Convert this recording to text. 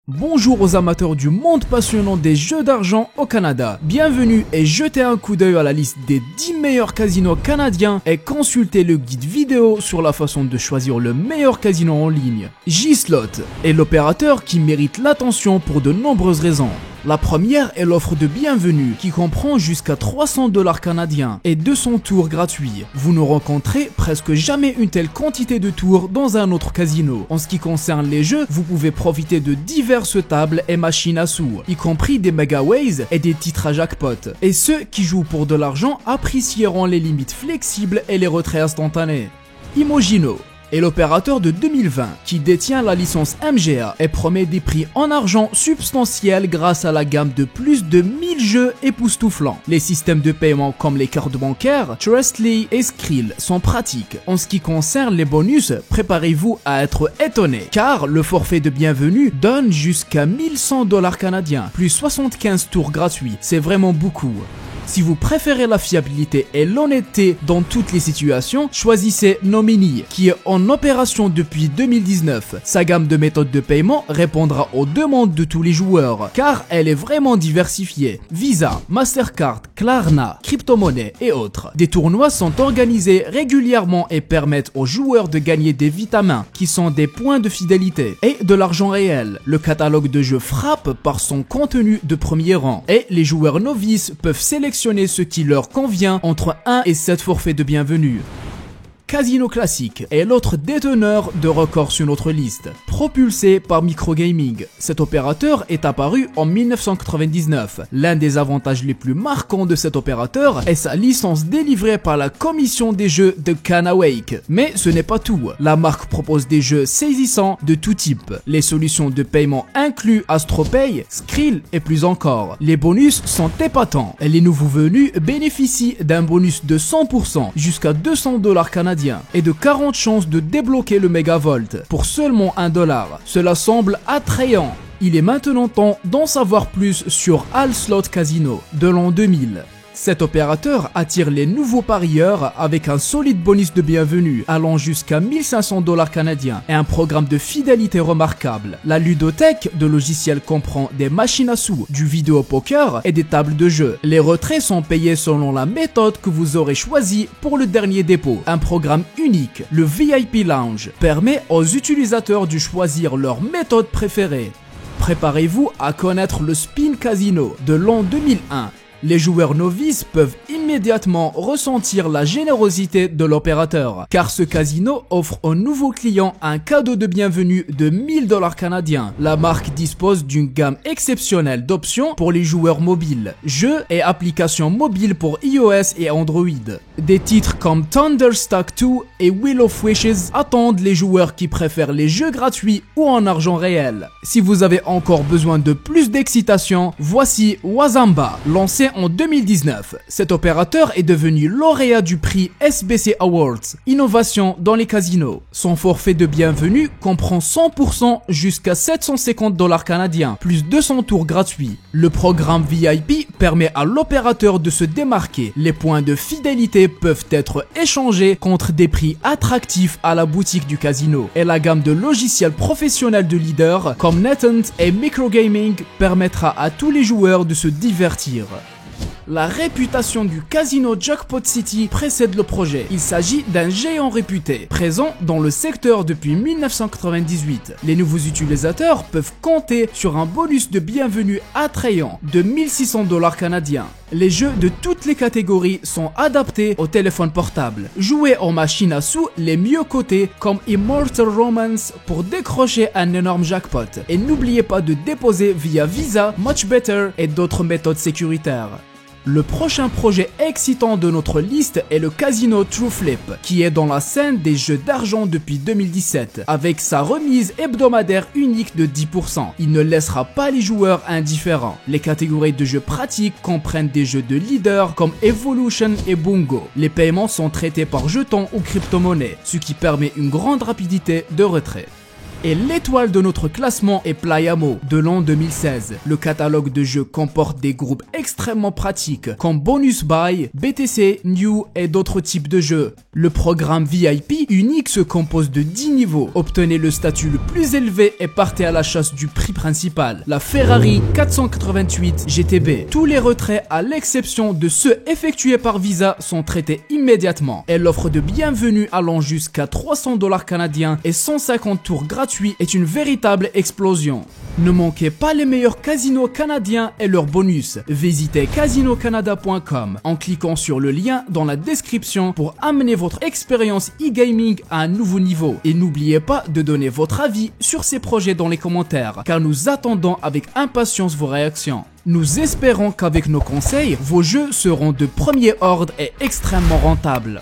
Bonjour aux amateurs du monde passionnant des jeux d'argent au Canada. Bienvenue et jetez un coup d'œil à la liste des 10 meilleurs casinos canadiens et consultez le guide vidéo sur la façon de choisir le meilleur casino en ligne. J-Slot est l'opérateur qui mérite l'attention pour de nombreuses raisons. La première est l'offre de bienvenue qui comprend jusqu'à 300 $ canadiens et 200 tours gratuits. Vous ne rencontrez presque jamais une telle quantité de tours dans un autre casino. En ce qui concerne les jeux, vous pouvez profiter de diverses tables et machines à sous, y compris des megaways et des titres à jackpot. Et ceux qui jouent pour de l'argent apprécieront les limites flexibles et les retraits instantanés. Imogino est l'opérateur de 2020 qui détient la licence MGA et promet des prix en argent substantiels grâce à la gamme de plus de 1000 jeux époustouflants. Les systèmes de paiement comme les cartes bancaires, Trustly et Skrill sont pratiques. En ce qui concerne les bonus, préparez-vous à être étonné car le forfait de bienvenue donne jusqu'à 1100 $ canadiens plus 75 tours gratuits. C'est vraiment beaucoup. Si vous préférez la fiabilité et l'honnêteté dans toutes les situations, choisissez Nomini, qui est en opération depuis 2019. Sa gamme de méthodes de paiement répondra aux demandes de tous les joueurs, car elle est vraiment diversifiée. Visa, Mastercard, Klarna, crypto-monnaies et autres. Des tournois sont organisés régulièrement et permettent aux joueurs de gagner des vitamins, qui sont des points de fidélité, et de l'argent réel. Le catalogue de jeux frappe par son contenu de premier rang, et les joueurs novices peuvent sélectionner ce qui leur convient entre 1 et 7 forfaits de bienvenue. Casino Classique est l'autre déteneur de records sur notre liste, propulsé par Microgaming. Cet opérateur est apparu en 1999. L'un des avantages les plus marquants de cet opérateur est sa licence délivrée par la commission des jeux de Kanawake. Mais ce n'est pas tout. La marque propose des jeux saisissants de tout type. Les solutions de paiement incluent AstroPay, Skrill et plus encore. Les bonus sont épatants. Les nouveaux venus bénéficient d'un bonus de 100% jusqu'à 200 $ canadiens et de 40 chances de débloquer le Megavolt pour seulement 1 $. Cela semble attrayant. Il est maintenant temps d'en savoir plus sur All Slot Casino de l'an 2000. Cet opérateur attire les nouveaux parieurs avec un solide bonus de bienvenue allant jusqu'à 1500 $ canadiens et un programme de fidélité remarquable. La ludothèque de logiciels comprend des machines à sous, du vidéo poker et des tables de jeu. Les retraits sont payés selon la méthode que vous aurez choisie pour le dernier dépôt. Un programme unique, le VIP Lounge, permet aux utilisateurs de choisir leur méthode préférée. Préparez-vous à connaître le Spin Casino de l'an 2001. Les joueurs novices peuvent immédiatement ressentir la générosité de l'opérateur, car ce casino offre aux nouveaux clients un cadeau de bienvenue de 1000 $ canadiens. La marque dispose d'une gamme exceptionnelle d'options pour les joueurs mobiles, jeux et applications mobiles pour iOS et Android. Des titres comme Thunderstruck 2 et Wheel of Wishes attendent les joueurs qui préfèrent les jeux gratuits ou en argent réel. Si vous avez encore besoin de plus d'excitation, voici Wazamba, lancé en 2019. Cet opérateur est devenu lauréat du prix SBC Awards, Innovation dans les casinos. Son forfait de bienvenue comprend 100% jusqu'à 750 $ canadiens, plus 200 tours gratuits. Le programme VIP permet à l'opérateur de se démarquer. Les points de fidélité peuvent être échangés contre des prix attractifs à la boutique du casino. Et la gamme de logiciels professionnels de leaders comme NetEnt et Microgaming permettra à tous les joueurs de se divertir. La réputation du casino Jackpot City précède le projet. Il s'agit d'un géant réputé, présent dans le secteur depuis 1998. Les nouveaux utilisateurs peuvent compter sur un bonus de bienvenue attrayant de 1600 $ canadiens. Les jeux de toutes les catégories sont adaptés au téléphone portable. Jouez en machine à sous les mieux cotés comme Immortal Romance pour décrocher un énorme jackpot. Et n'oubliez pas de déposer via Visa, Much Better et d'autres méthodes sécuritaires. Le prochain projet excitant de notre liste est le casino TrueFlip, qui est dans la scène des jeux d'argent depuis 2017, avec sa remise hebdomadaire unique de 10%. Il ne laissera pas les joueurs indifférents. Les catégories de jeux pratiques comprennent des jeux de leaders comme Evolution et Bungo. Les paiements sont traités par jetons ou crypto-monnaies, ce qui permet une grande rapidité de retrait. Et l'étoile de notre classement est Playamo de l'an 2016. Le catalogue de jeux comporte des groupes extrêmement pratiques comme Bonus Buy, BTC, New et d'autres types de jeux. Le programme VIP unique se compose de 10 niveaux. Obtenez le statut le plus élevé et partez à la chasse du prix principal, la Ferrari 488 GTB. Tous les retraits, à l'exception de ceux effectués par Visa, sont traités immédiatement. Et l'offre de bienvenue allant jusqu'à 300 $ canadiens et 150 tours gratuits est une véritable explosion. Ne manquez pas les meilleurs casinos canadiens et leurs bonus. Visitez casinocanada.com en cliquant sur le lien dans la description pour amener votre expérience e-gaming à un nouveau niveau. Et n'oubliez pas de donner votre avis sur ces projets dans les commentaires, car nous attendons avec impatience vos réactions. Nous espérons qu'avec nos conseils, vos jeux seront de premier ordre et extrêmement rentables.